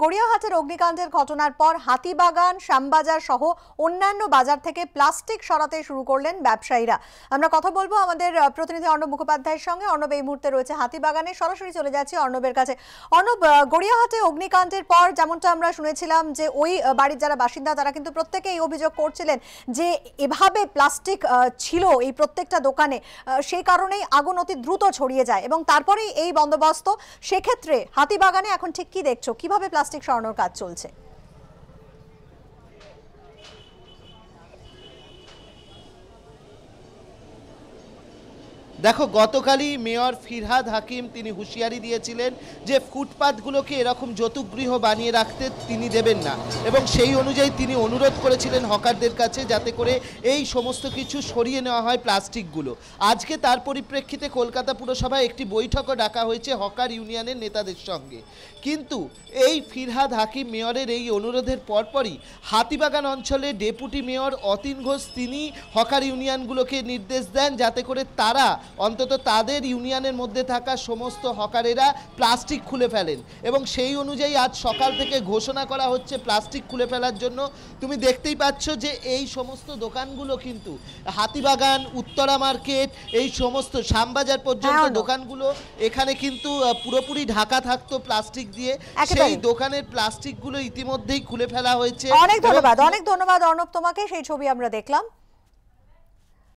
গড়িয়াহাটের অগ্নিকাণ্ডের ঘটনার পর হাতিবাগান, শ্যামবাজার সহ অন্যান্য বাজার থেকে প্লাস্টিক সরাতে শুরু করলেন ব্যবসায়ীরা। আমরা কথা বলবো আমাদের প্রতিনিধি অর্ণব মুখোপাধ্যায়ের সঙ্গে। অর্ণব এই মুহূর্তে রয়েছে হাতিবাগানে, সরাসরি চলে যাচ্ছি অর্ণবের কাছে। অর্ণব, গড়িয়াহাটে অগ্নিকাণ্ডের পর যেমনটা আমরা শুনেছিলাম যে ওই বাড়ির যারা বাসিন্দা তারা কিন্তু প্রত্যেকেই অভিযোগ করছিলেন যে এভাবে প্লাস্টিক ছিল এই প্রত্যেকটা দোকানে, সেই কারণেই আগুন অতি দ্রুত ছড়িয়ে যায় এবং তারপরেই এই বন্দোবস্ত। সেক্ষেত্রে হাতিবাগানে এখন ঠিক কি দেখছো, কিভাবে প্লাস্টিক সরানোর কাজ চলছে? দেখো, গতকালই মেয়র ফিরহাদ হাকিম তিনি হুঁশিয়ারি দিয়েছিলেন যে ফুটপাতগুলোকে এরকম যৌতুকগৃহ বানিয়ে রাখতে তিনি দেবেন না, এবং সেই অনুযায়ী তিনি অনুরোধ করেছিলেন হকারদের কাছে যাতে করে এই সমস্ত কিছু সরিয়ে নেওয়া হয় প্লাস্টিকগুলো। আজকে তার পরিপ্রেক্ষিতে কলকাতা পুরসভায় একটি বৈঠকও ডাকা হয়েছে হকার ইউনিয়নের নেতাদের সঙ্গে। কিন্তু এই ফিরহাদ হাকিম মেয়রের এই অনুরোধের পরপরই হাতিবাগান অঞ্চলে ডেপুটি মেয়র অতীন ঘোষ তিনি হকার ইউনিয়নগুলোকে নির্দেশ দেন যাতে করে তারা অন্তত তাদের ইউনিয়নের মধ্যে থাকা সমস্ত হকারেরা প্লাস্টিক খুলে ফেলেন, এবং সেই অনুযায়ী আজ সকাল থেকে ঘোষণা করা হচ্ছে প্লাস্টিক খুলে ফেলার জন্য। তুমি দেখতেই পাচ্ছ যে এই সমস্ত দোকানগুলো কিন্তু হাতিবাগান, উত্তরা মার্কেট, এই সমস্ত শ্যামবাজার পর্যন্ত দোকানগুলো এখানে কিন্তু পুরোপুরি ঢাকা থাকতো প্লাস্টিক দিয়ে। সেই দোকানের প্লাস্টিকগুলো ইতিমধ্যেই খুলে ফেলা হয়েছে। অনেক ধন্যবাদ অর্ণব তোমাকে, সেই ছবি আমরা দেখলাম।